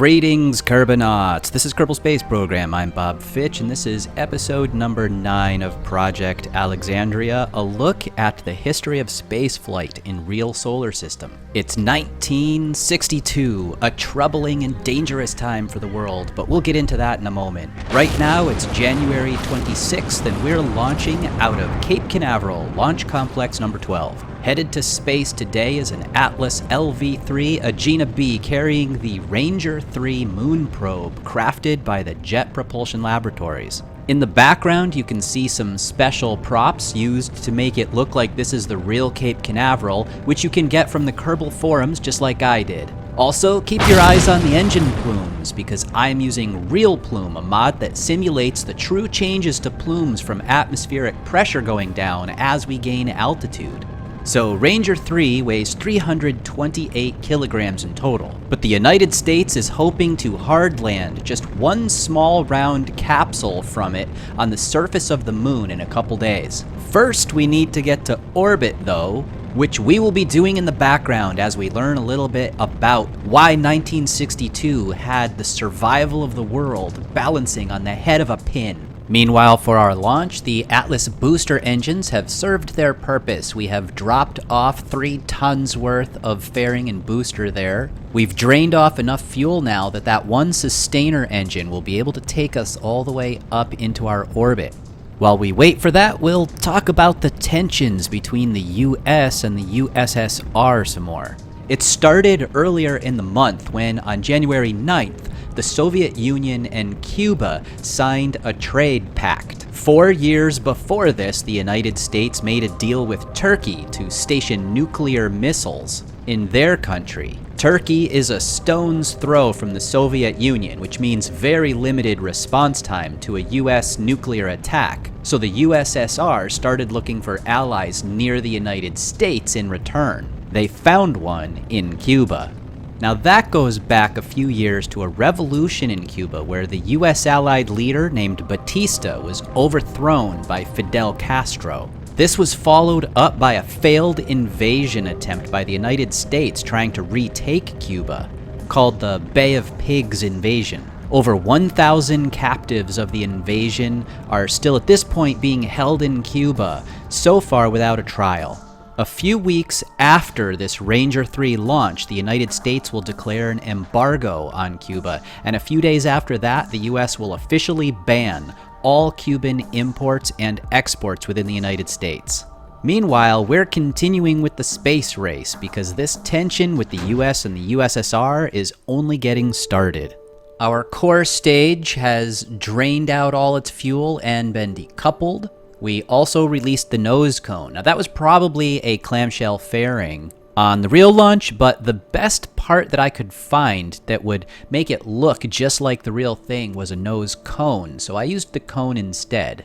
Greetings, Kerbonauts! This is Kerbal Space Program. I'm Bob Fitch, and this is episode number 9 of Project Alexandria, a look at the history of spaceflight in real solar system. It's 1962, a troubling and dangerous time for the world, but we'll get into that in a moment. Right now, it's January 26th, and we're launching out of Cape Canaveral, Launch Complex number 12. Headed to space today is an Atlas LV-3 Agena B carrying the Ranger 3 moon probe crafted by the Jet Propulsion Laboratories. In the background, you can see some special props used to make it look like this is the real Cape Canaveral, which you can get from the Kerbal forums just like I did. Also, keep your eyes on the engine plumes, because I'm using Real Plume, a mod that simulates the true changes to plumes from atmospheric pressure going down as we gain altitude. So Ranger 3 weighs 328 kilograms in total, but the United States is hoping to hard land just one small round capsule from it on the surface of the moon in a couple days. First, we need to get to orbit though, which we will be doing in the background as we learn a little bit about why 1962 had the survival of the world balancing on the head of a pin. Meanwhile, for our launch, the Atlas booster engines have served their purpose. We have dropped off 3 tons worth of fairing and booster there. We've drained off enough fuel now that one sustainer engine will be able to take us all the way up into our orbit. While we wait for that, we'll talk about the tensions between the US and the USSR some more. It started earlier in the month when, on January 9th, the Soviet Union and Cuba signed a trade pact. 4 years before this, the United States made a deal with Turkey to station nuclear missiles in their country. Turkey is a stone's throw from the Soviet Union, which means very limited response time to a US nuclear attack. So the USSR started looking for allies near the United States in return. They found one in Cuba. Now that goes back a few years to a revolution in Cuba where the US allied leader named Batista was overthrown by Fidel Castro. This was followed up by a failed invasion attempt by the United States trying to retake Cuba, called the Bay of Pigs invasion. Over 1,000 captives of the invasion are still at this point being held in Cuba, so far without a trial. A few weeks after this Ranger 3 launch, the United States will declare an embargo on Cuba, and a few days after that, the US will officially ban all Cuban imports and exports within the United States. Meanwhile, we're continuing with the space race because this tension with the US and the USSR is only getting started. Our core stage has drained out all its fuel and been decoupled. We also released the nose cone. Now that was probably a clamshell fairing on the real launch, but the best part that I could find that would make it look just like the real thing was a nose cone, so I used the cone instead.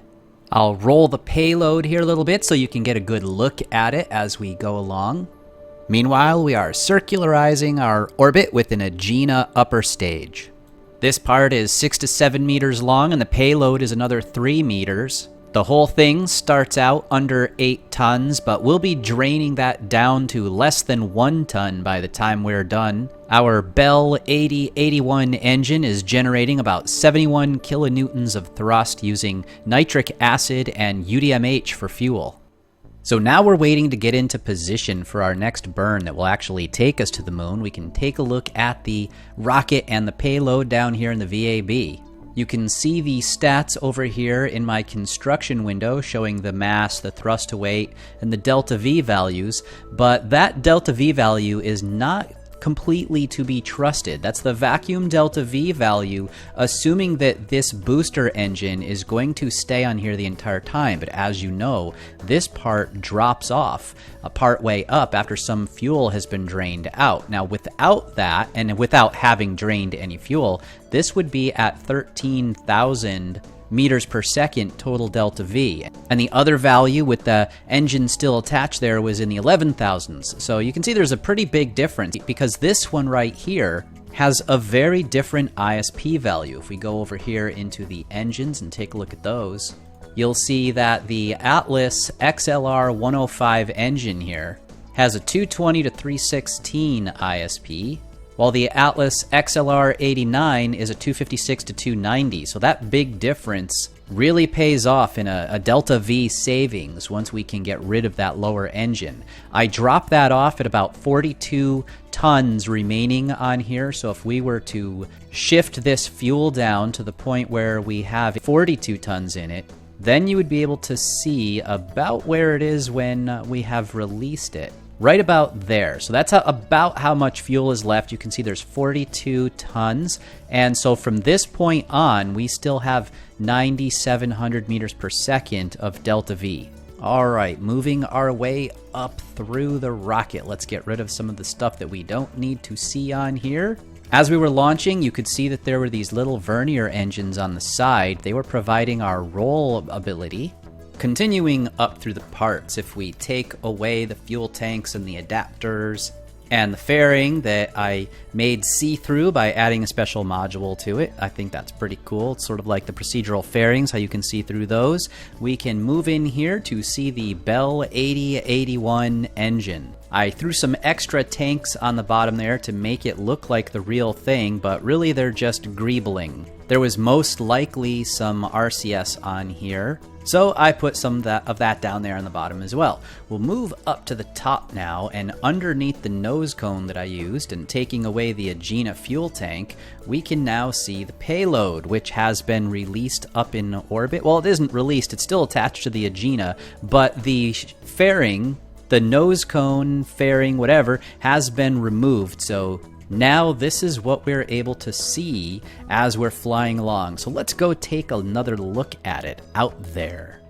I'll roll the payload here a little bit so you can get a good look at it as we go along. Meanwhile, we are circularizing our orbit with an Agena upper stage. This part is 6 to 7 meters long and the payload is another 3 meters. The whole thing starts out under 8 tons, but we'll be draining that down to less than 1 ton by the time we're done. Our Bell 8081 engine is generating about 71 kilonewtons of thrust using nitric acid and UDMH for fuel. So now we're waiting to get into position for our next burn that will actually take us to the moon. We can take a look at the rocket and the payload down here in the VAB. You can see the stats over here in my construction window showing the mass, the thrust to weight, and the delta V values, but that delta V value is not completely to be trusted. That's the vacuum delta V value, assuming that this booster engine is going to stay on here the entire time. But as you know, this part drops off a part way up after some fuel has been drained out. Now without that, and without having drained any fuel, this would be at 13,000 meters per second total delta V. And the other value with the engine still attached there was in the 11,000s. So you can see there's a pretty big difference because this one right here has a very different ISP value. If we go over here into the engines and take a look at those, you'll see that the Atlas XLR 105 engine here has a 220 to 316 ISP, while the Atlas XLR-89 is a 256 to 290. So that big difference really pays off in a delta V savings once we can get rid of that lower engine. I dropped that off at about 42 tons remaining on here, so if we were to shift this fuel down to the point where we have 42 tons in it, then you would be able to see about where it is when we have released it. Right about there. So that's about how much fuel is left. You can see there's 42 tons. And so from this point on, we still have 9,700 meters per second of delta V. All right, moving our way up through the rocket. Let's get rid of some of the stuff that we don't need to see on here. As we were launching, you could see that there were these little vernier engines on the side. They were providing our roll ability. Continuing up through the parts, if we take away the fuel tanks and the adapters and the fairing that I made see-through by adding a special module to it, I think that's pretty cool. It's sort of like the procedural fairings, how you can see through those. We can move in here to see the Bell 8081 engine. I threw some extra tanks on the bottom there to make it look like the real thing, but really they're just greebling. There was most likely some RCS on here, so I put some of that down there on the bottom as well. We'll move up to the top now, and underneath the nose cone that I used and taking away the Agena fuel tank, we can now see the payload, which has been released up in orbit. Well, it isn't released, it's still attached to the Agena, but the fairing, the nose cone, fairing, whatever, has been removed, so now this is what we're able to see as we're flying along. So let's go take another look at it out there.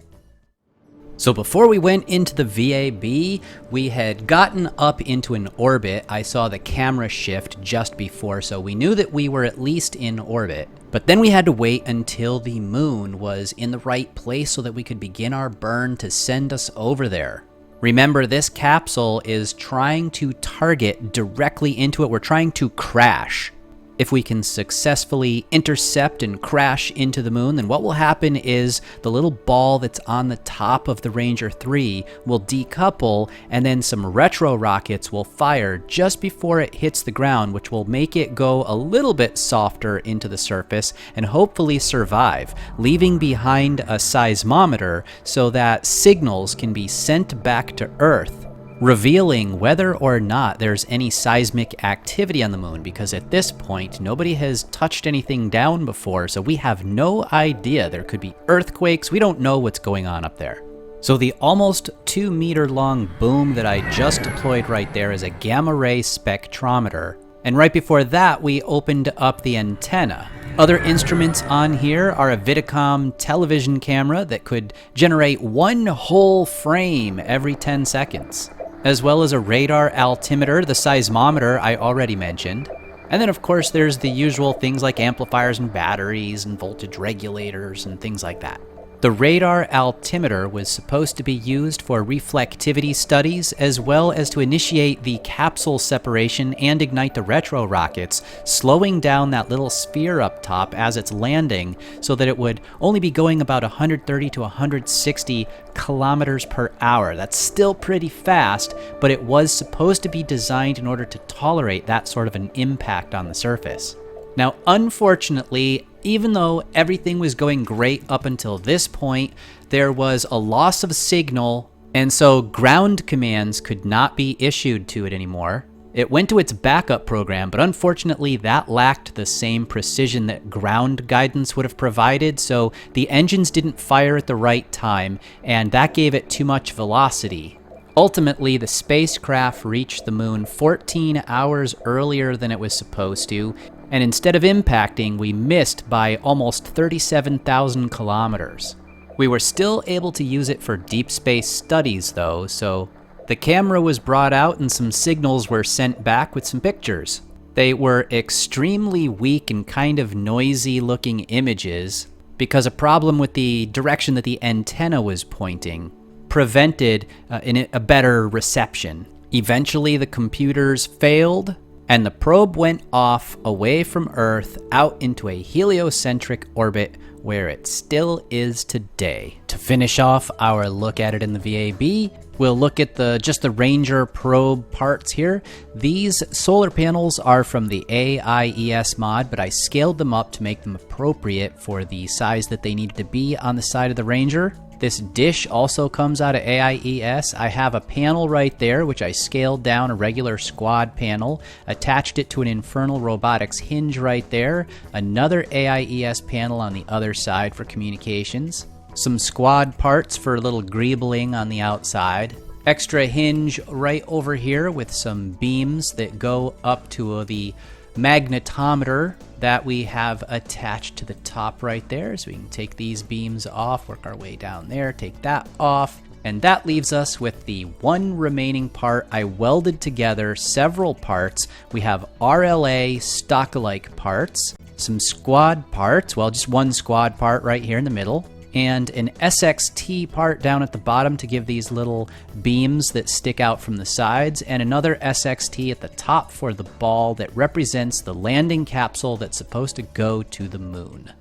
So before we went into the VAB, we had gotten up into an orbit. I saw the camera shift just before, so we knew that we were at least in orbit. But then we had to wait until the moon was in the right place so that we could begin our burn to send us over there. Remember, this capsule is trying to target directly into it. We're trying to crash. If we can successfully intercept and crash into the moon, then what will happen is the little ball that's on the top of the Ranger 3 will decouple, and then some retro rockets will fire just before it hits the ground, which will make it go a little bit softer into the surface and hopefully survive, leaving behind a seismometer so that signals can be sent back to Earth, revealing whether or not there's any seismic activity on the moon, because at this point nobody has touched anything down before, so we have no idea. There could be earthquakes. We don't know what's going on up there. So the almost 2-meter long boom that I just deployed right there is a gamma ray spectrometer, and right before that we opened up the antenna. Other instruments on here are a Vidicom television camera that could generate one whole frame every 10 seconds. As well as a radar altimeter, the seismometer I already mentioned. And then of course there's the usual things like amplifiers and batteries and voltage regulators and things like that. The radar altimeter was supposed to be used for reflectivity studies, as well as to initiate the capsule separation and ignite the retro rockets, slowing down that little sphere up top as it's landing so that it would only be going about 130 to 160 kilometers per hour. That's still pretty fast, but it was supposed to be designed in order to tolerate that sort of an impact on the surface. Now, unfortunately, even though everything was going great up until this point, there was a loss of signal, and so ground commands could not be issued to it anymore. It went to its backup program, but unfortunately that lacked the same precision that ground guidance would have provided, so the engines didn't fire at the right time, and that gave it too much velocity. Ultimately, the spacecraft reached the moon 14 hours earlier than it was supposed to, and instead of impacting, we missed by almost 37,000 kilometers. We were still able to use it for deep space studies though, so the camera was brought out and some signals were sent back with some pictures. They were extremely weak and kind of noisy looking images because a problem with the direction that the antenna was pointing prevented a better reception. Eventually the computers failed, and the probe went off away from Earth out into a heliocentric orbit where it still is today. To finish off our look at it in the VAB, We'll look at just the Ranger probe parts here. These solar panels are from the AIES mod, but I scaled them up to make them appropriate for the size that they needed to be on the side of the Ranger. This dish also comes out of AIES. I have a panel right there, which I scaled down, a regular squad panel, attached it to an Infernal Robotics hinge right there, another AIES panel on the other side for communications, some squad parts for a little greebling on the outside, extra hinge right over here with some beams that go up to the magnetometer that we have attached to the top right there. So we can take these beams off, work our way down there, take that off, and that leaves us with the one remaining part. I welded together several parts. We have RLA stock-alike parts, some squad parts, well, just one squad part right here in the middle, and an SXT part down at the bottom to give these little beams that stick out from the sides, and another SXT at the top for the ball that represents the landing capsule that's supposed to go to the moon.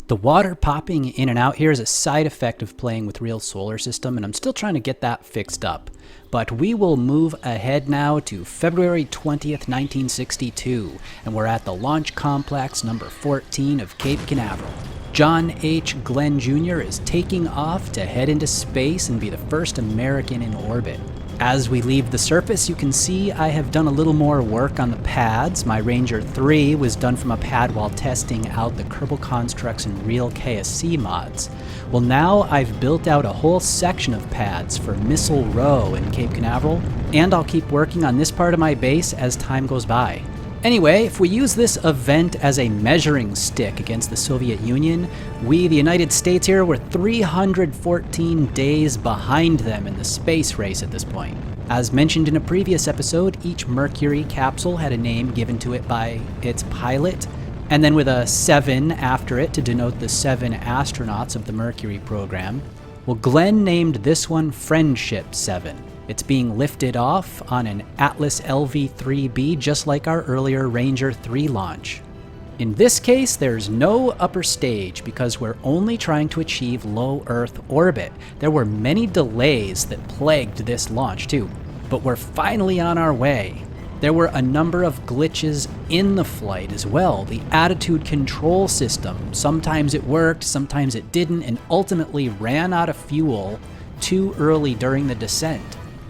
The water popping in and out here is a side effect of playing with real solar system, and I'm still trying to get that fixed up. But we will move ahead now to February 20th, 1962, and we're at the Launch Complex number 14 of Cape Canaveral. John H. Glenn Jr. is taking off to head into space and be the first American in orbit. As we leave the surface, you can see I have done a little more work on the pads. My Ranger 3 was done from a pad while testing out the Kerbal Constructs and real KSC mods. Well, now I've built out a whole section of pads for Missile Row in Cape Canaveral, and I'll keep working on this part of my base as time goes by. Anyway, if we use this event as a measuring stick against the Soviet Union, we, the United States here, were 314 days behind them in the space race at this point. As mentioned in a previous episode, each Mercury capsule had a name given to it by its pilot, and then with a 7 after it to denote the 7 astronauts of the Mercury program. Well, Glenn named this one Friendship 7. It's being lifted off on an Atlas LV-3B, just like our earlier Ranger 3 launch. In this case, there's no upper stage because we're only trying to achieve low Earth orbit. There were many delays that plagued this launch too, but we're finally on our way. There were a number of glitches in the flight as well. The attitude control system, sometimes it worked, sometimes it didn't, and ultimately ran out of fuel too early during the descent.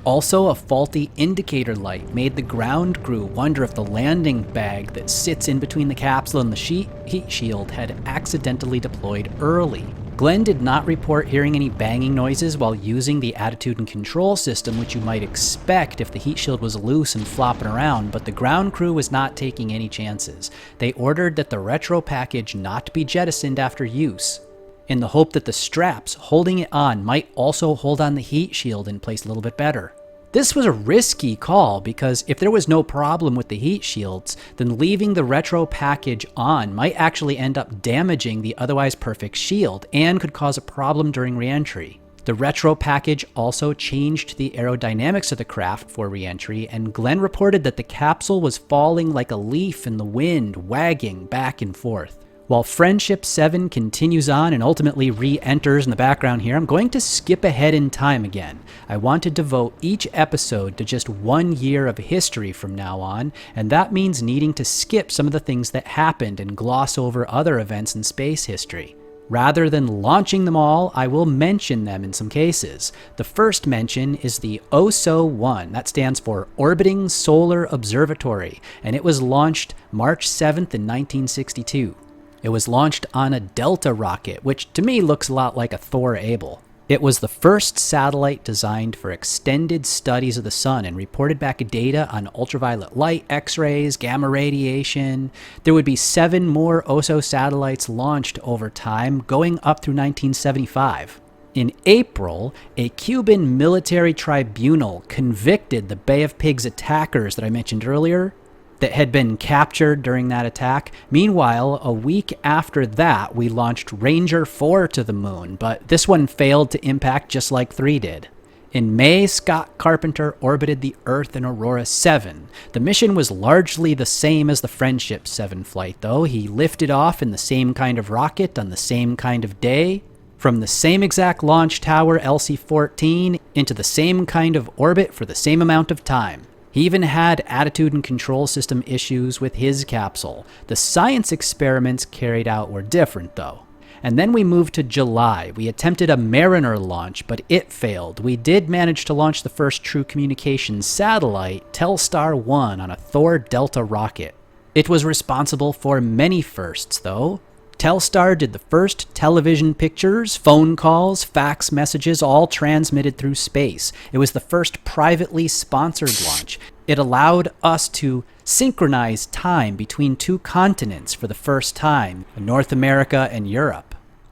Also, a faulty indicator light made the ground crew wonder if the landing bag that sits in between the capsule and the heat shield had accidentally deployed early. Glenn did not report hearing any banging noises while using the attitude and control system, which you might expect if the heat shield was loose and flopping around, but the ground crew was not taking any chances. They ordered that the retro package not be jettisoned after use, in the hope that the straps holding it on might also hold on the heat shield in place a little bit better. This was a risky call because if there was no problem with the heat shields, then leaving the retro package on might actually end up damaging the otherwise perfect shield and could cause a problem during re-entry. The retro package also changed the aerodynamics of the craft for re-entry, and Glenn reported that the capsule was falling like a leaf in the wind, wagging back and forth. While Friendship 7 continues on and ultimately re-enters in the background here, I'm going to skip ahead in time again. I want to devote each episode to just 1 year of history from now on, and that means needing to skip some of the things that happened and gloss over other events in space history. Rather than launching them all, I will mention them in some cases. The first mention is the OSO-1, that stands for Orbiting Solar Observatory, and it was launched March 7th in 1962. It was launched on a Delta rocket, which to me looks a lot like a Thor Able. It was the first satellite designed for extended studies of the sun and reported back data on ultraviolet light, X-rays, gamma radiation. There would be 7 more OSO satellites launched over time, going up through 1975. In April, a Cuban military tribunal convicted the Bay of Pigs attackers that I mentioned earlier that had been captured during that attack. Meanwhile, a week after that, we launched Ranger 4 to the moon, but this one failed to impact just like 3 did. In May, Scott Carpenter orbited the Earth in Aurora 7. The mission was largely the same as the Friendship 7 flight, though. He lifted off in the same kind of rocket on the same kind of day. From the same exact launch tower, LC-14, into the same kind of orbit for the same amount of time. He even had attitude and control system issues with his capsule. The science experiments carried out were different, though. And then we moved to July. We attempted a Mariner launch, but it failed. We did manage to launch the first true communications satellite, Telstar-1, on a Thor Delta rocket. It was responsible for many firsts, though. Telstar did the first television pictures, phone calls, fax messages, all transmitted through space. It was the first privately sponsored launch. It allowed us to synchronize time between two continents for the first time, North America and Europe.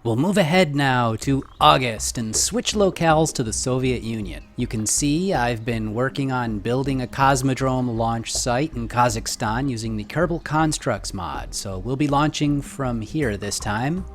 We'll move ahead now to August and switch locales to the Soviet Union. You can see I've been working on building a Cosmodrome launch site in Kazakhstan using the Kerbal Constructs mod, so we'll be launching from here this time.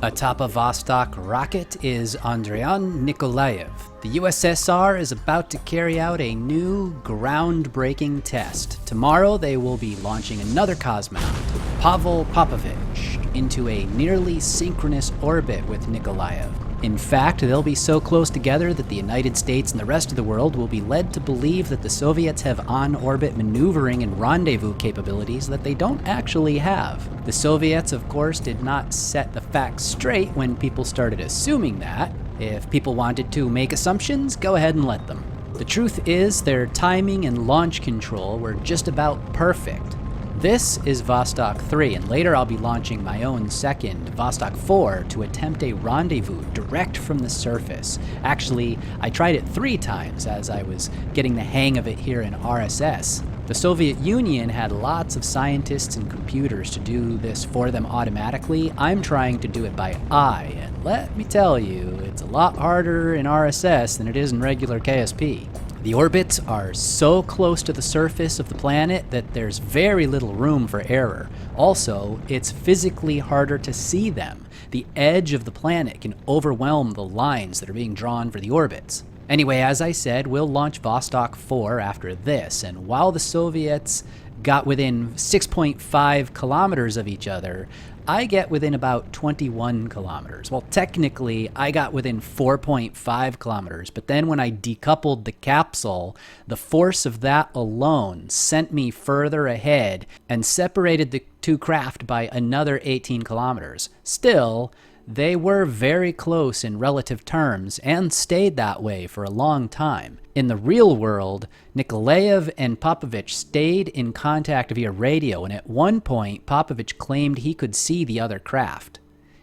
Atop a Vostok rocket is Andrian Nikolaev. The USSR is about to carry out a new, groundbreaking test. Tomorrow they will be launching another cosmonaut, Pavel Popovich, into a nearly synchronous orbit with Nikolaev. In fact, they'll be so close together that the United States and the rest of the world will be led to believe that the Soviets have on-orbit maneuvering and rendezvous capabilities that they don't actually have. The Soviets, of course, did not set the facts straight when people started assuming that. If people wanted to make assumptions, go ahead and let them. The truth is, their timing and launch control were just about perfect. This is Vostok 3, and later I'll be launching my own second, Vostok 4, to attempt a rendezvous direct from the surface. Actually, I tried it 3 times as I was getting the hang of it here in RSS. The Soviet Union had lots of scientists and computers to do this for them automatically. I'm trying to do it by eye, and let me tell you, it's a lot harder in RSS than it is in regular KSP. The orbits are so close to the surface of the planet that there's very little room for error. Also, it's physically harder to see them. The edge of the planet can overwhelm the lines that are being drawn for the orbits. Anyway, as I said, we'll launch Vostok 4 after this, and while the Soviets got within 6.5 kilometers of each other, I get within about 21 kilometers. Well, technically, I got within 4.5 kilometers, but then when I decoupled the capsule, the force of that alone sent me further ahead and separated the two craft by another 18 kilometers. Still, they were very close in relative terms and stayed that way for a long time. In the real world, Nikolaev and Popovich stayed in contact via radio, and at one point, Popovich claimed he could see the other craft.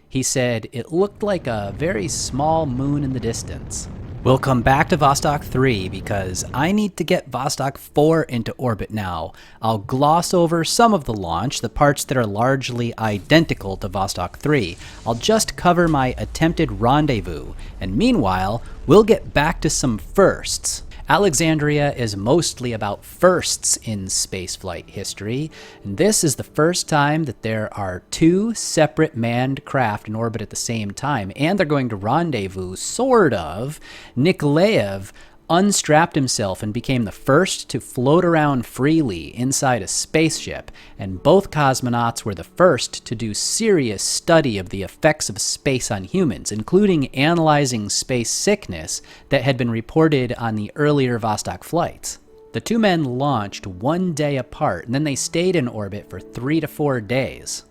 He said it looked like a very small moon in the distance. We'll come back to Vostok 3 because I need to get Vostok 4 into orbit now. I'll gloss over some of the launch, the parts that are largely identical to Vostok 3. I'll just cover my attempted rendezvous, and meanwhile, we'll get back to some firsts. Alexandria is mostly about firsts in spaceflight history, and this is the first time that there are 2 separate manned craft in orbit at the same time, and they're going to rendezvous, sort of. Nikolaev unstrapped himself and became the first to float around freely inside a spaceship, and both cosmonauts were the first to do serious study of the effects of space on humans, including analyzing space sickness that had been reported on the earlier Vostok flights. The 2 men launched 1 day apart, and then they stayed in orbit for 3 to 4 days.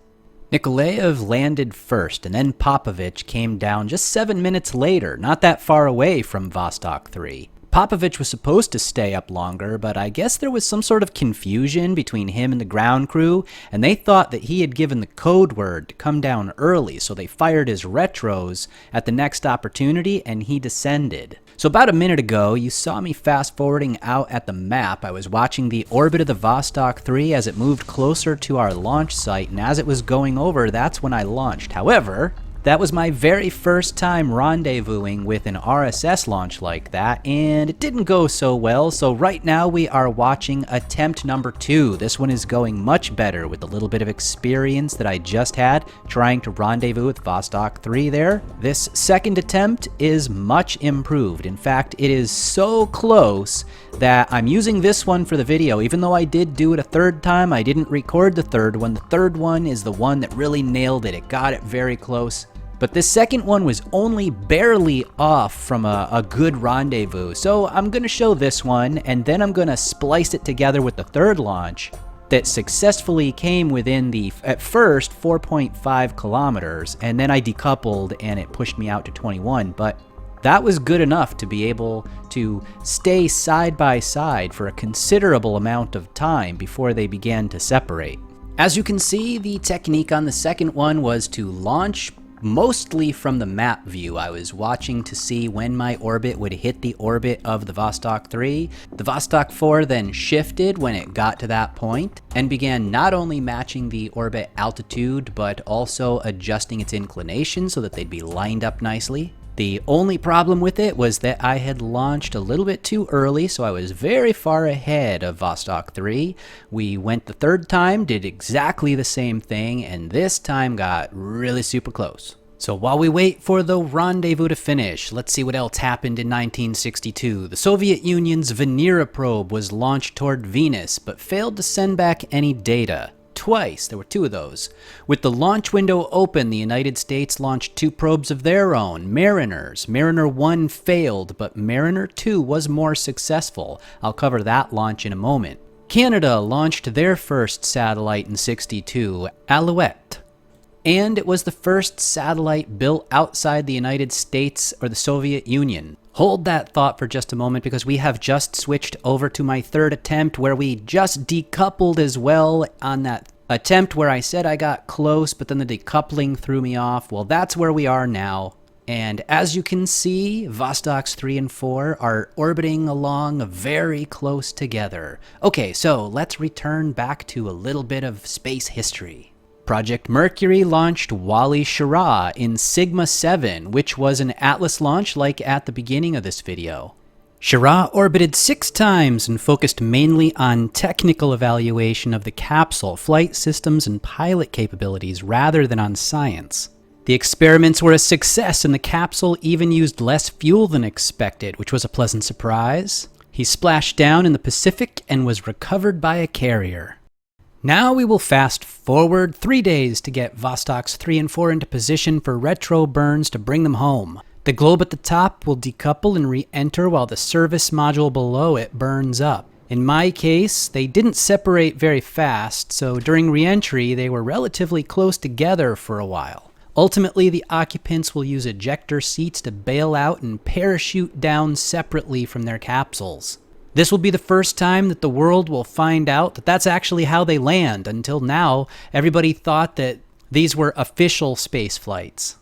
Nikolaev landed first, and then Popovich came down just 7 minutes later, not that far away from Vostok 3. Popovich was supposed to stay up longer, but I guess there was some sort of confusion between him and the ground crew, and they thought that he had given the code word to come down early, so they fired his retros at the next opportunity, and he descended. So about a minute ago, you saw me fast forwarding out at the map. I was watching the orbit of the Vostok 3 as it moved closer to our launch site, and as it was going over, that's when I launched. However, that was my very first time rendezvousing with an RSS launch like that, and it didn't go so well, so right now we are watching attempt number 2. This one is going much better with the little bit of experience that I just had trying to rendezvous with Vostok 3 there. This second attempt is much improved. In fact, it is so close that I'm using this one for the video. Even though I did do it a 3rd time, I didn't record the 3rd one. The 3rd one is the one that really nailed it. It got it very close. But this second one was only barely off from a good rendezvous. So I'm going to show this one, and then I'm going to splice it together with the third launch that successfully came within the, at first, 4.5 kilometers, and then I decoupled and it pushed me out to 21. But that was good enough to be able to stay side by side for a considerable amount of time before they began to separate. As you can see, the technique on the second one was to launch mostly from the map view. I was watching to see when my orbit would hit the orbit of the Vostok 3. The Vostok 4 then shifted when it got to that point and began not only matching the orbit altitude, but also adjusting its inclination so that they'd be lined up nicely. The only problem with it was that I had launched a little bit too early, so I was very far ahead of Vostok 3. We went the third time, did exactly the same thing, and this time got really super close. So while we wait for the rendezvous to finish, let's see what else happened in 1962. The Soviet Union's Venera probe was launched toward Venus, but failed to send back any data. Twice. There were two of those. With the launch window open, the United States launched two probes of their own, Mariners. Mariner 1 failed, but Mariner 2 was more successful. I'll cover that launch in a moment. Canada launched their first satellite in '62, Alouette. And it was the first satellite built outside the United States or the Soviet Union. Hold that thought for just a moment, because we have just switched over to my third attempt where we just decoupled as well on that attempt where I said I got close, but then the decoupling threw me off. Well, that's where we are now. And as you can see, Vostoks 3 and 4 are orbiting along very close together. Okay, so let's return back to a little bit of space history. Project Mercury launched Wally Schirra in Sigma 7, which was an Atlas launch like at the beginning of this video. Schirra orbited 6 times and focused mainly on technical evaluation of the capsule, flight systems, and pilot capabilities rather than on science. The experiments were a success, and the capsule even used less fuel than expected, which was a pleasant surprise. He splashed down in the Pacific and was recovered by a carrier. Now we will fast forward 3 days to get Vostoks 3 and 4 into position for retro burns to bring them home. The globe at the top will decouple and re-enter while the service module below it burns up. In my case, they didn't separate very fast, so during re-entry they were relatively close together for a while. Ultimately, the occupants will use ejector seats to bail out and parachute down separately from their capsules. This will be the first time that the world will find out that that's actually how they land. Until now, everybody thought that these were official space flights.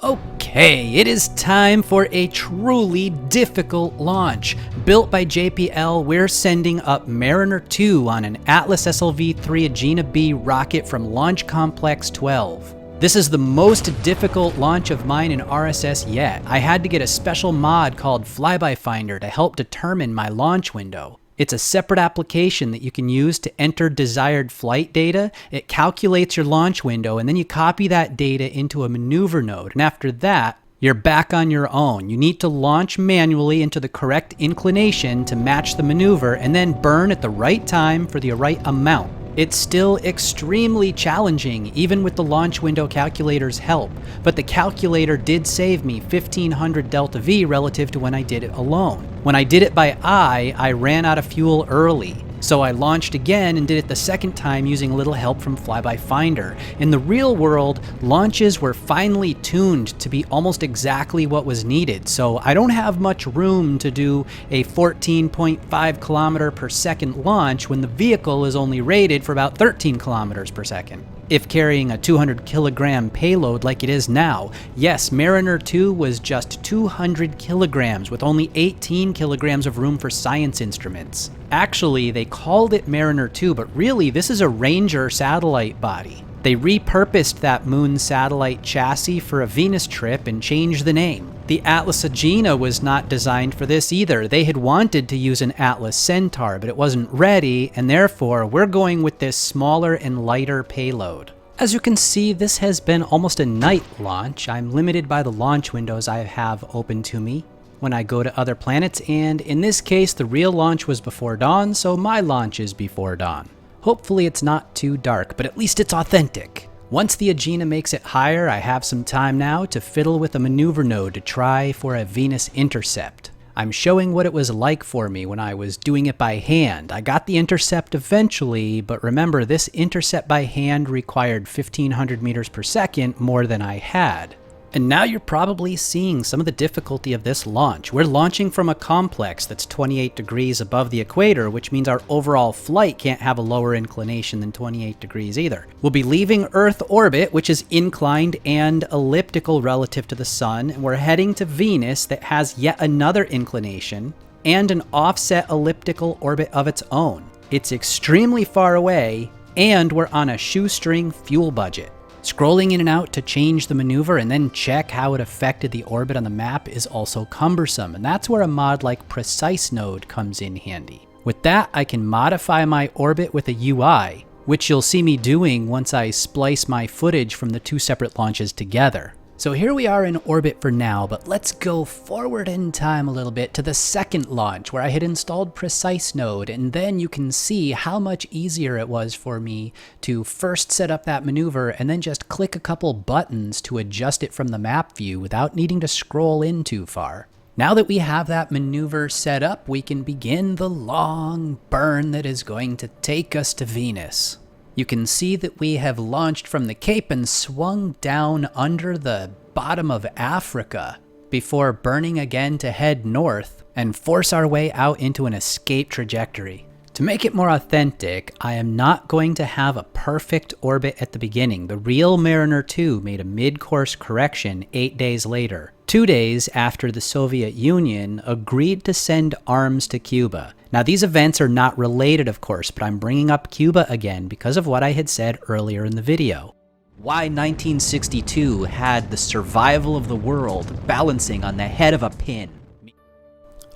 Okay, it is time for a truly difficult launch. Built by JPL, we're sending up Mariner 2 on an Atlas SLV-3 Agena B rocket from Launch Complex 12. This is the most difficult launch of mine in RSS yet. I had to get a special mod called Flyby Finder to help determine my launch window. It's a separate application that you can use to enter desired flight data. It calculates your launch window, and then you copy that data into a maneuver node. And after that, you're back on your own. You need to launch manually into the correct inclination to match the maneuver, and then burn at the right time for the right amount. It's still extremely challenging, even with the launch window calculator's help, but the calculator did save me 1500 delta V relative to when I did it alone. When I did it by eye, I ran out of fuel early, so I launched again and did it the second time using a little help from Flyby Finder. In the real world, launches were finely tuned to be almost exactly what was needed, so I don't have much room to do a 14.5 kilometer per second launch when the vehicle is only rated for about 13 kilometers per second. If carrying a 200 kilogram payload like it is now, yes, Mariner 2 was just 200 kilograms with only 18 kilograms of room for science instruments. Actually, they called it Mariner 2, but really this is a Ranger satellite body. They repurposed that Moon satellite chassis for a Venus trip and changed the name. The Atlas Agena was not designed for this either. They had wanted to use an Atlas Centaur, but it wasn't ready, and therefore we're going with this smaller and lighter payload. As you can see, this has been almost a night launch. I'm limited by the launch windows I have open to me when I go to other planets, and in this case the real launch was before dawn, so my launch is before dawn. Hopefully it's not too dark, but at least it's authentic. Once the Agena makes it higher, I have some time now to fiddle with a maneuver node to try for a Venus intercept. I'm showing what it was like for me when I was doing it by hand. I got the intercept eventually, but remember, this intercept by hand required 1500 meters per second more than I had. And now you're probably seeing some of the difficulty of this launch. We're launching from a complex that's 28 degrees above the equator, which means our overall flight can't have a lower inclination than 28 degrees either. We'll be leaving Earth orbit, which is inclined and elliptical relative to the sun, and we're heading to Venus that has yet another inclination and an offset elliptical orbit of its own. It's extremely far away, and we're on a shoestring fuel budget. Scrolling in and out to change the maneuver and then check how it affected the orbit on the map is also cumbersome, and that's where a mod like Precise Node comes in handy. With that, I can modify my orbit with a UI, which you'll see me doing once I splice my footage from the two separate launches together. So here we are in orbit for now, but let's go forward in time a little bit to the second launch where I had installed Precise Node, and then you can see how much easier it was for me to first set up that maneuver and then just click a couple buttons to adjust it from the map view without needing to scroll in too far. Now that we have that maneuver set up, we can begin the long burn that is going to take us to Venus. You can see that we have launched from the Cape and swung down under the bottom of Africa before burning again to head north and force our way out into an escape trajectory. To make it more authentic, I am not going to have a perfect orbit at the beginning. The real Mariner 2 made a mid-course correction 8 days later, 2 days after the Soviet Union agreed to send arms to Cuba. Now, these events are not related, of course, but I'm bringing up Cuba again because of what I had said earlier in the video. Why 1962 had the survival of the world balancing on the head of a pin.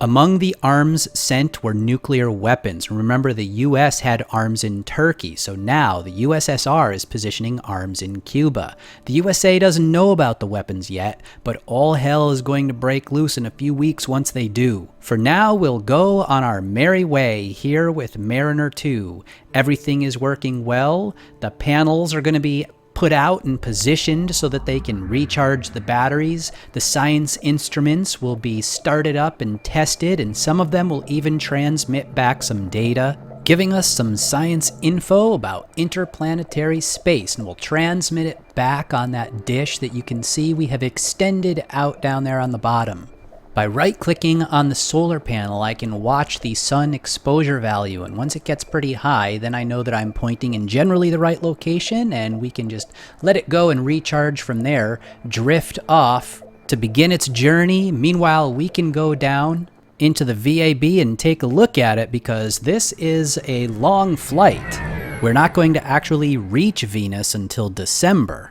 Among the arms sent were nuclear weapons. Remember, the US had arms in Turkey, so now the USSR is positioning arms in Cuba. The USA doesn't know about the weapons yet, but all hell is going to break loose in a few weeks once they do. For now, we'll go on our merry way here with Mariner 2. Everything is working well. The panels are going to be put out and positioned so that they can recharge the batteries. The science instruments will be started up and tested, and some of them will even transmit back some data, giving us some science info about interplanetary space, and we'll transmit it back on that dish that you can see we have extended out down there on the bottom. By right-clicking on the solar panel, I can watch the sun exposure value, and once it gets pretty high, then I know that I'm pointing in generally the right location, and we can just let it go and recharge from there, drift off to begin its journey. Meanwhile, we can go down into the VAB and take a look at it because this is a long flight. We're not going to actually reach Venus until December.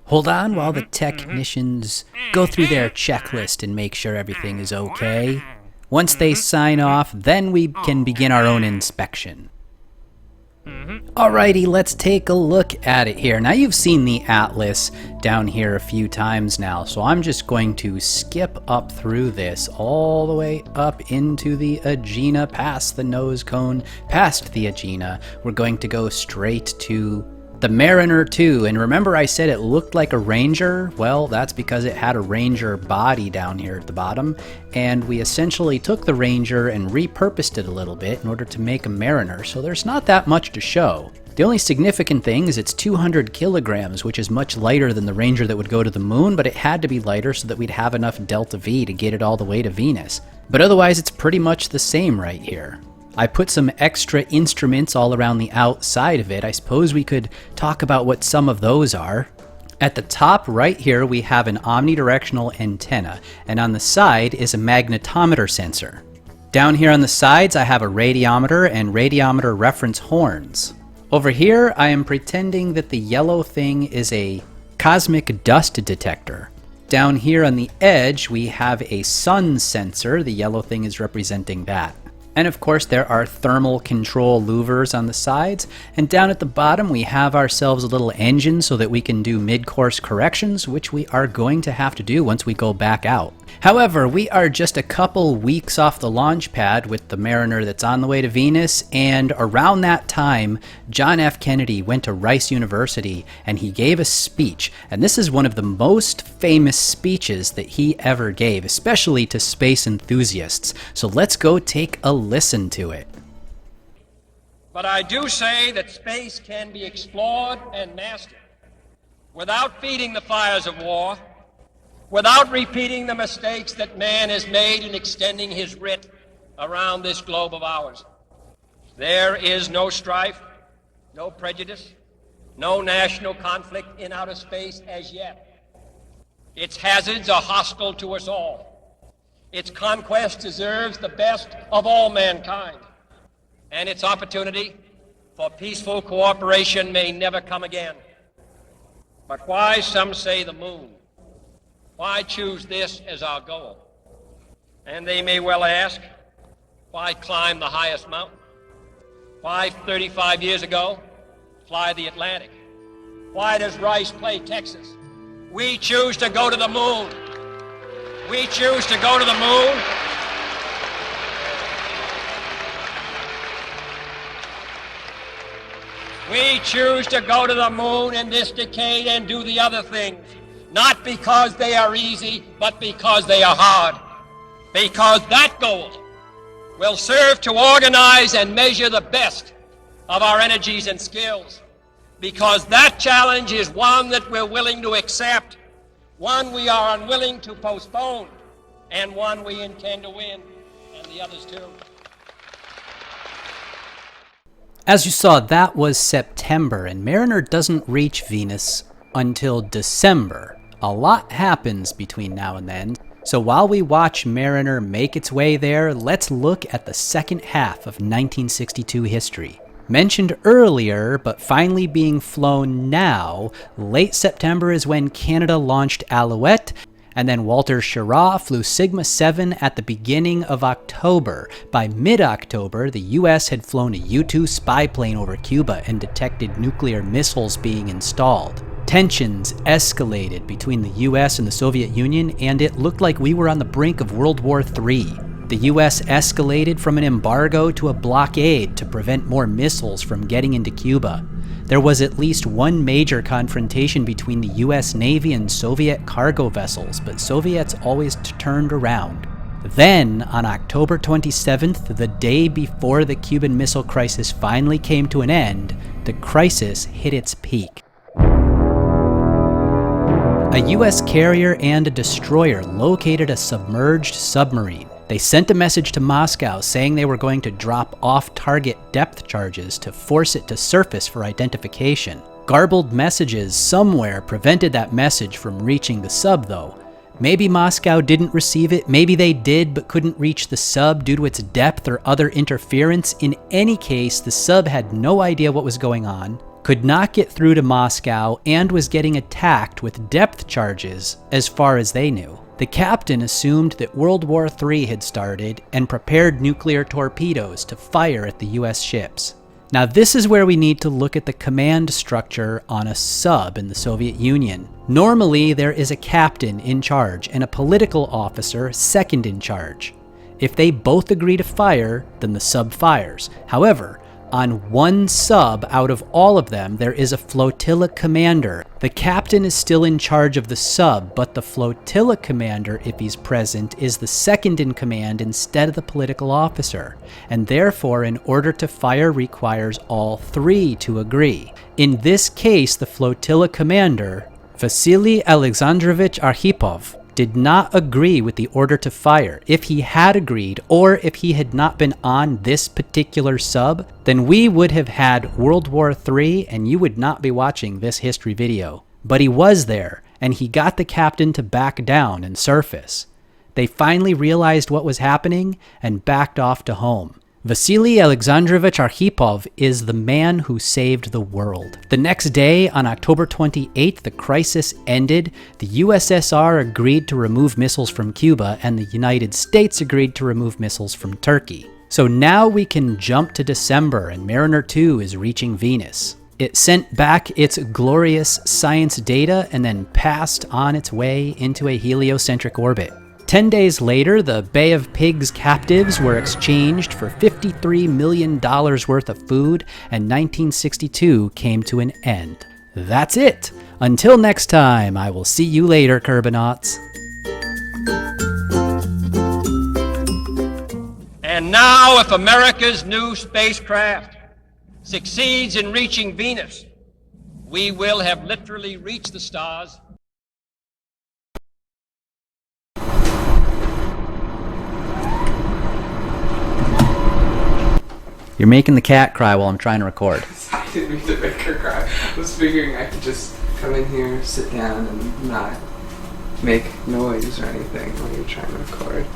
Hold on while the technicians go through their checklist and make sure everything is okay. Once they sign off, then we can begin our own inspection. Alrighty, let's take a look at it here. Now, you've seen the Atlas down here a few times now, so I'm just going to skip up through this all the way up into the Agena, past the nose cone, past the Agena. We're going to go straight to the Mariner 2, and remember I said it looked like a Ranger? Well, that's because it had a Ranger body down here at the bottom, and we essentially took the Ranger and repurposed it a little bit in order to make a Mariner, so there's not that much to show. The only significant thing is it's 200 kilograms, which is much lighter than the Ranger that would go to the moon, but it had to be lighter so that we'd have enough delta V to get it all the way to Venus. But otherwise, it's pretty much the same right here. I put some extra instruments all around the outside of it. I suppose we could talk about what some of those are. At the top right here, we have an omnidirectional antenna, and on the side is a magnetometer sensor. Down here on the sides, I have a radiometer and radiometer reference horns. Over here, I am pretending that the yellow thing is a cosmic dust detector. Down here on the edge, we have a sun sensor. The yellow thing is representing that. And of course, there are thermal control louvers on the sides. And down at the bottom, we have ourselves a little engine so that we can do mid-course corrections, which we are going to have to do once we go back out. However, we are just a couple weeks off the launch pad with the Mariner that's on the way to Venus, and around that time, John F. Kennedy went to Rice University and he gave a speech, and this is one of the most famous speeches that he ever gave, especially to space enthusiasts. So let's go take a listen to it. But I do say that space can be explored and mastered without feeding the fires of war, without repeating the mistakes that man has made in extending his writ around this globe of ours. There is no strife, no prejudice, no national conflict in outer space as yet. Its hazards are hostile to us all. Its conquest deserves the best of all mankind, and its opportunity for peaceful cooperation may never come again. But why, some say, the moon? Why choose this as our goal? And they may well ask, why climb the highest mountain? Why, 35 years ago, fly the Atlantic? Why does Rice play Texas? We choose to go to the moon. We choose to go to the moon. We choose to go to the moon in this decade and do the other things. Not because they are easy, but because they are hard. Because that goal will serve to organize and measure the best of our energies and skills. Because that challenge is one that we're willing to accept, one we are unwilling to postpone, and one we intend to win, and the others too. As you saw, that was September, and Mariner doesn't reach Venus until December. A lot happens between now and then, so while we watch Mariner make its way there, let's look at the second half of 1962 history. Mentioned earlier, but finally being flown now, late September is when Canada launched Alouette, and then Walter Schirra flew Sigma 7 at the beginning of October. By mid-October, the US had flown a U-2 spy plane over Cuba and detected nuclear missiles being installed. Tensions escalated between the US and the Soviet Union, and it looked like we were on the brink of World War III. The US escalated from an embargo to a blockade to prevent more missiles from getting into Cuba. There was at least one major confrontation between the US Navy and Soviet cargo vessels, but Soviets always turned around. Then, on October 27th, the day before the Cuban Missile Crisis finally came to an end, the crisis hit its peak. A US carrier and a destroyer located a submerged submarine. They sent a message to Moscow saying they were going to drop off-target depth charges to force it to surface for identification. Garbled messages somewhere prevented that message from reaching the sub, though. Maybe Moscow didn't receive it, maybe they did but couldn't reach the sub due to its depth or other interference. In any case, the sub had no idea what was going on, could not get through to Moscow, and was getting attacked with depth charges as far as they knew. The captain assumed that World War III had started and prepared nuclear torpedoes to fire at the US ships. Now this is where we need to look at the command structure on a sub in the Soviet Union. Normally there is a captain in charge and a political officer second in charge. If they both agree to fire, then the sub fires. However, on one sub out of all of them, there is a flotilla commander. The captain is still in charge of the sub, but the flotilla commander, if he's present, is the second in command instead of the political officer. And therefore, in order to fire requires all three to agree. In this case, the flotilla commander, Vasily Alexandrovich Arkhipov, did not agree with the order to fire. If he had agreed, or if he had not been on this particular sub, then we would have had World War III and you would not be watching this history video. But he was there, and he got the captain to back down and surface. They finally realized what was happening and backed off to home. Vasily Alexandrovich Arkhipov is the man who saved the world. The next day, on October 28th, the crisis ended. The USSR agreed to remove missiles from Cuba, and the United States agreed to remove missiles from Turkey. So now we can jump to December, and Mariner 2 is reaching Venus. It sent back its glorious science data and then passed on its way into a heliocentric orbit. 10 days later, the Bay of Pigs captives were exchanged for $53 million worth of food, and 1962 came to an end. That's it. Until next time, I will see you later, Kerbinauts. And now, if America's new spacecraft succeeds in reaching Venus, we will have literally reached the stars. You're making the cat cry while I'm trying to record. I didn't mean to make her cry. I was figuring I could just come in here, sit down, and not make noise or anything while you're trying to record.